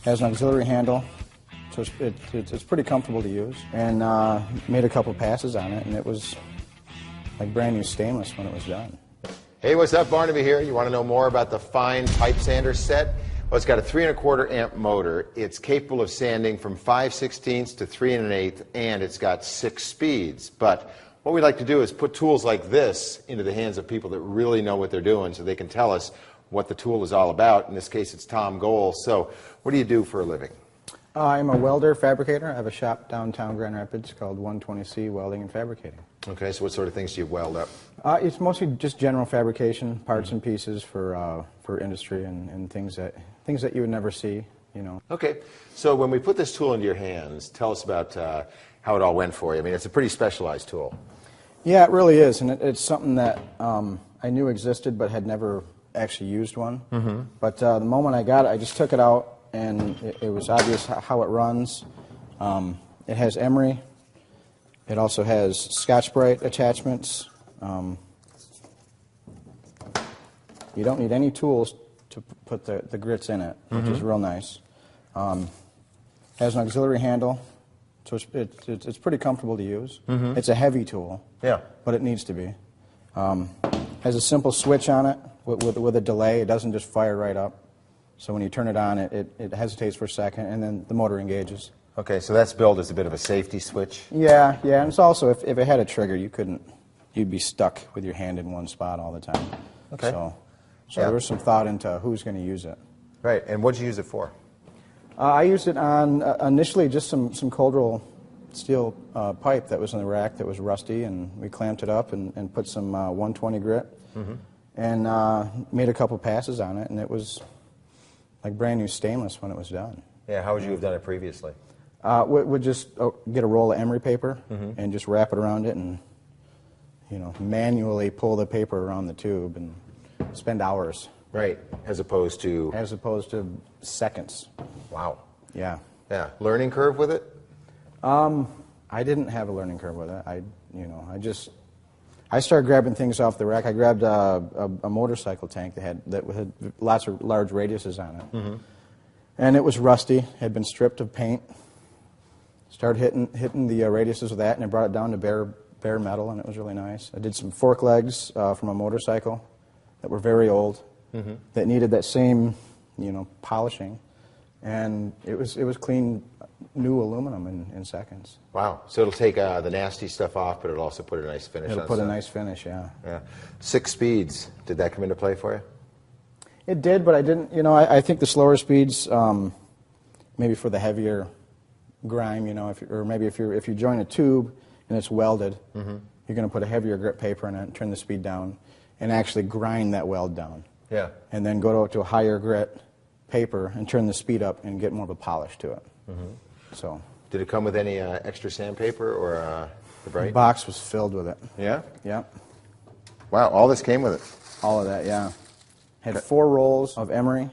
Has an auxiliary handle, so it's pretty comfortable to use. And made a couple passes on it, and it was like brand new stainless when it was done. Hey, what's up? Barnaby here. You want to know more about the fine pipe sander set? Well, it's got a 3 1/4 amp motor. It's capable of sanding from 5/16 to 3 1/8, and it's got 6 speeds. But what we like to do is put tools like this into the hands of people that really know what they're doing, so they can tell us what the tool is all about. In this case, it's Tom Gohl. So, what do you do for a living? I'm a welder fabricator. I have a shop downtown Grand Rapids called 120C Welding and Fabricating. Okay, so what sort of things do you weld up? It's mostly just general fabrication, parts and pieces for industry and things that you would never see, you know. Okay, so when we put this tool into your hands, tell us about how it all went for you. I mean, it's a pretty specialized tool. Yeah, it really is, and it's something that I knew existed but had never actually used one. Mm-hmm. But the moment I got it, I just took it out, and it was obvious how it runs. It has emery. It also has Scotch-Brite attachments. You don't need any tools to put the grits in it, which is real nice. Has an auxiliary handle, so it's pretty comfortable to use. Mm-hmm. It's a heavy tool, yeah, but it needs to be. Has a simple switch on it with a delay. It doesn't just fire right up. So when you turn it on, it hesitates for a second, and then the motor engages. Okay, so that's billed as a bit of a safety switch? Yeah, and it's also, if it had a trigger, you'd be stuck with your hand in one spot all the time. Okay. So there was some thought into who's going to use it. Right, and what did you use it for? I used it on, initially, just some cold roll steel pipe that was in the rack that was rusty, and we clamped it up and put some 120 grit, and made a couple passes on it, and it was like brand new stainless when it was done. Yeah, how would you have done it previously? We'd just get a roll of emery paper and just wrap it around it and, manually pull the paper around the tube and spend hours. Right, as opposed to? As opposed to seconds. Wow. Yeah. Yeah, learning curve with it? I didn't have a learning curve with it. I started grabbing things off the rack. I grabbed a motorcycle tank that had lots of large radiuses on it. And it was rusty, had been stripped of paint. Started hitting the radiuses with that, and it brought it down to bare metal, and it was really nice. I did some fork legs from a motorcycle that were very old, that needed that same, polishing, and it was clean, new aluminum in seconds. Wow! So it'll take the nasty stuff off, but it'll also put a nice finish. It'll put a nice finish, yeah. Yeah. 6 speeds. Did that come into play for you? It did, but I didn't. I think the slower speeds, maybe for the heavier grime, or maybe if you join a tube and it's welded, you're going to put a heavier grit paper in it, and turn the speed down, and actually grind that weld down. Yeah. And then go to a higher grit paper and turn the speed up and get more of a polish to it. So. Did it come with any extra sandpaper or the bright? The box was filled with it. Yeah. Yeah. Wow! All this came with it. All of that, yeah. Had 4 rolls of emery,